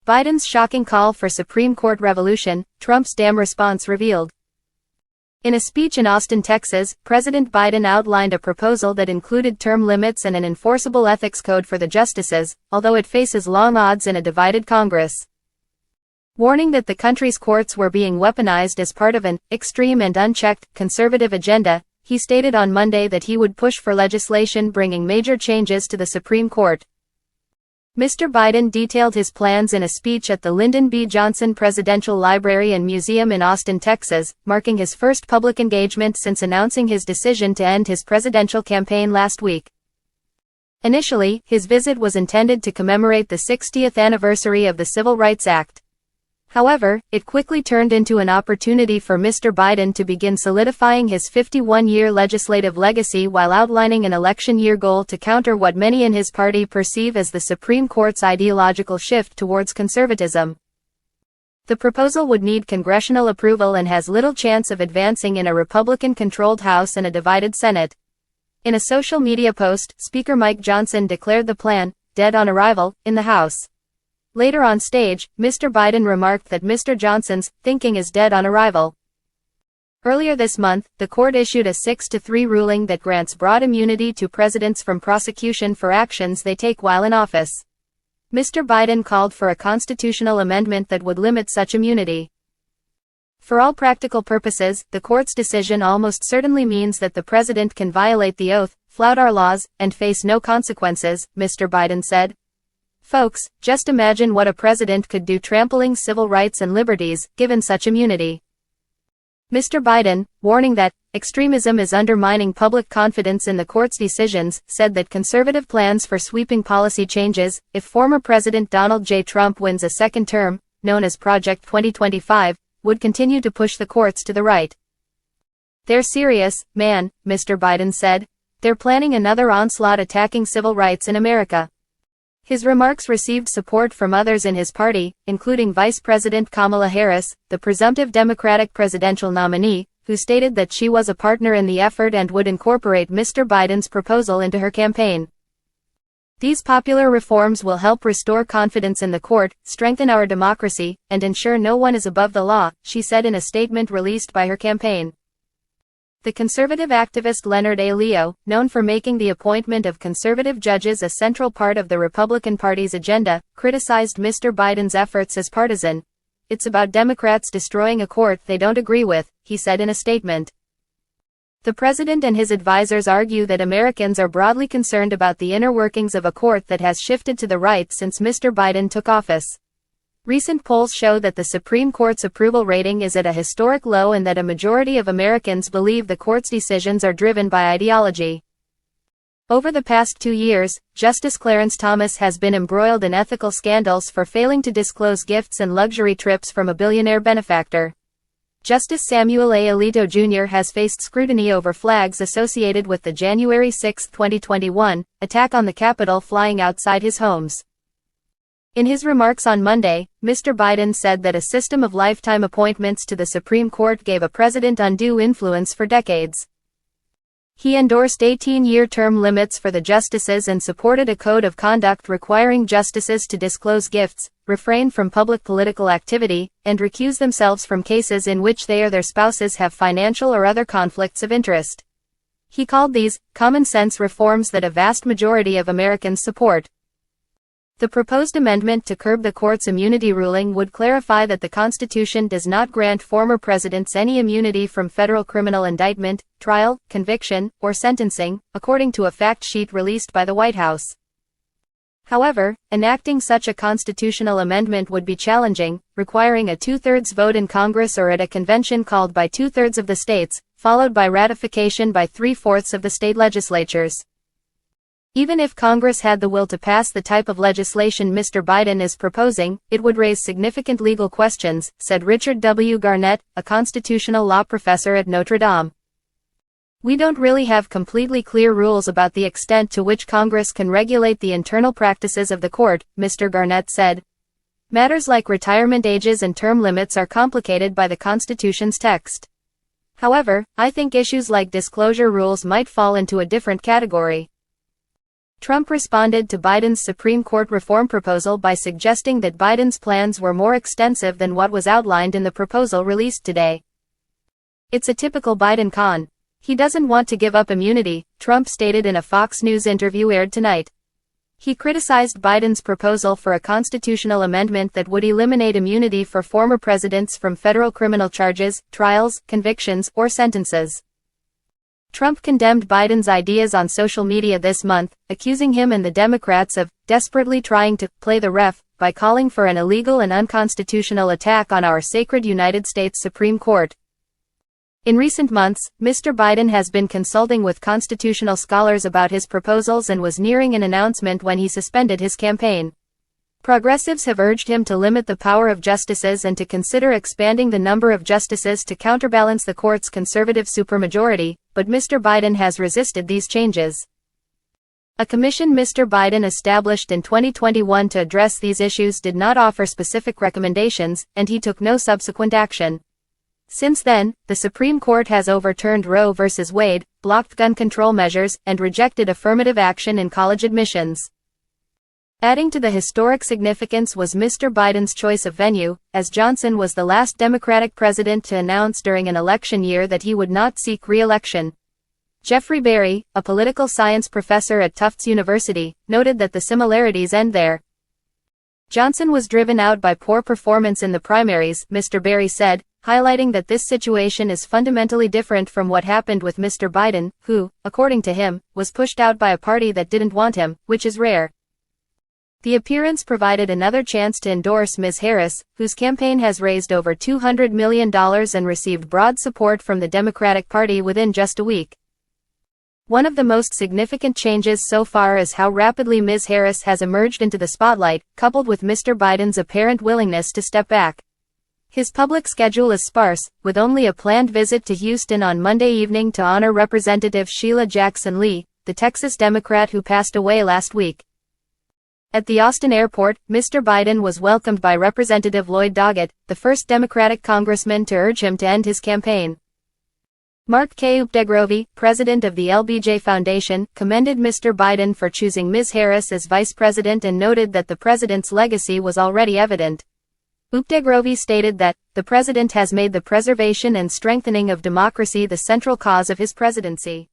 Biden's shocking call for Supreme Court revolution, Trump's damn response revealed. In a speech in Austin, Texas, President Biden outlined a proposal that included term limits and an enforceable ethics code for the justices, although it faces long odds in a divided Congress. Warning that the country's courts were being weaponized as part of an extreme and unchecked conservative agenda, he stated on Monday that he would push for legislation bringing major changes to the Supreme Court. Mr. Biden detailed his plans in a speech at the Lyndon B. Presidential Library and Museum in Austin, Texas, marking his first public engagement since announcing his decision to end his presidential campaign last week. Initially, his visit was intended to commemorate the 60th anniversary of the Civil Rights Act. However, it quickly turned into an opportunity for Mr. Biden to begin solidifying his 51-year legislative legacy while outlining an election year goal to counter what many in his party perceive as the Supreme Court's ideological shift towards conservatism. The proposal would need congressional approval and has little chance of advancing in a Republican-controlled House and a divided Senate. In a social media post, Speaker Mike Johnson declared the plan dead on arrival in the House. Later on stage, Mr. Biden remarked that Mr. Johnson's thinking is dead on arrival. Earlier this month, the court issued a 6-3 ruling that grants broad immunity to presidents from prosecution for actions they take while in office. Mr. Biden called for a constitutional amendment that would limit such immunity. For all practical purposes, the court's decision almost certainly means that the president can violate the oath, flout our laws, and face no consequences, Mr. Biden said. Folks, just imagine what a president could do trampling civil rights and liberties, given such immunity. Mr. Biden, warning that extremism is undermining public confidence in the court's decisions, said that conservative plans for sweeping policy changes, if former President Donald J. Trump wins a second term, known as Project 2025, would continue to push the courts to the right. They're serious, man, Mr. Biden said. They're planning another onslaught attacking civil rights in America. His remarks received support from others in his party, including Vice President Kamala Harris, the presumptive Democratic presidential nominee, who stated that she was a partner in the effort and would incorporate Mr. Biden's proposal into her campaign. These popular reforms will help restore confidence in the court, strengthen our democracy, and ensure no one is above the law, she said in a statement released by her campaign. The conservative activist Leonard A. Leo, known for making the appointment of conservative judges a central part of the Republican Party's agenda, criticized Mr. Biden's efforts as partisan. It's about Democrats destroying a court they don't agree with, he said in a statement. The president and his advisors argue that Americans are broadly concerned about the inner workings of a court that has shifted to the right since Mr. Biden took office. Recent polls show that the Supreme Court's approval rating is at a historic low and that a majority of Americans believe the court's decisions are driven by ideology. Over the past 2 years, Justice Clarence Thomas has been embroiled in ethical scandals for failing to disclose gifts and luxury trips from a billionaire benefactor. Justice Samuel A. Alito Jr. has faced scrutiny over flags associated with the January 6, 2021, attack on the Capitol flying outside his homes. In his remarks on Monday, Mr. Biden said that a system of lifetime appointments to the Supreme Court gave a president undue influence for decades. He endorsed 18-year term limits for the justices and supported a code of conduct requiring justices to disclose gifts, refrain from public political activity, and recuse themselves from cases in which they or their spouses have financial or other conflicts of interest. He called these common-sense reforms that a vast majority of Americans support. The proposed amendment to curb the court's immunity ruling would clarify that the Constitution does not grant former presidents any immunity from federal criminal indictment, trial, conviction, or sentencing, according to a fact sheet released by the White House. However, enacting such a constitutional amendment would be challenging, requiring a 2/3 vote in Congress or at a convention called by 2/3 of the states, followed by ratification by 3/4 of the state legislatures. Even if Congress had the will to pass the type of legislation Mr. Biden is proposing, it would raise significant legal questions, said Richard W. Garnett, a constitutional law professor at Notre Dame. We don't really have completely clear rules about the extent to which Congress can regulate the internal practices of the court, Mr. Garnett said. Matters like retirement ages and term limits are complicated by the Constitution's text. However, I think issues like disclosure rules might fall into a different category. Trump responded to Biden's Supreme Court reform proposal by suggesting that Biden's plans were more extensive than what was outlined in the proposal released today. "It's a typical Biden con. He doesn't want to give up immunity," Trump stated in a Fox News interview aired tonight. He criticized Biden's proposal for a constitutional amendment that would eliminate immunity for former presidents from federal criminal charges, trials, convictions, or sentences. Trump condemned Biden's ideas on social media this month, accusing him and the Democrats of desperately trying to play the ref by calling for an illegal and unconstitutional attack on our sacred United States Supreme Court. In recent months, Mr. Biden has been consulting with constitutional scholars about his proposals and was nearing an announcement when he suspended his campaign. Progressives have urged him to limit the power of justices and to consider expanding the number of justices to counterbalance the court's conservative supermajority, but Mr. Biden has resisted these changes. A commission Mr. Biden established in 2021 to address these issues did not offer specific recommendations, and he took no subsequent action. Since then, the Supreme Court has overturned Roe v. Wade, blocked gun control measures, and rejected affirmative action in college admissions. Adding to the historic significance was Mr. Biden's choice of venue, as Johnson was the last Democratic president to announce during an election year that he would not seek re-election. Jeffrey Berry, a political science professor at Tufts University, noted that the similarities end there. Johnson was driven out by poor performance in the primaries, Mr. Berry said, highlighting that this situation is fundamentally different from what happened with Mr. Biden, who, according to him, was pushed out by a party that didn't want him, which is rare. The appearance provided another chance to endorse Ms. Harris, whose campaign has raised over $200 million and received broad support from the Democratic Party within just a week. One of the most significant changes so far is how rapidly Ms. Harris has emerged into the spotlight, coupled with Mr. Biden's apparent willingness to step back. His public schedule is sparse, with only a planned visit to Houston on Monday evening to honor Representative Sheila Jackson Lee, the Texas Democrat who passed away last week. At the Austin airport, Mr. Biden was welcomed by Representative Lloyd Doggett, the first Democratic congressman to urge him to end his campaign. Mark K. Updegrove, president of the LBJ Foundation, commended Mr. Biden for choosing Ms. Harris as vice president and noted that the president's legacy was already evident. Updegrove stated that, "The president has made the preservation and strengthening of democracy the central cause of his presidency."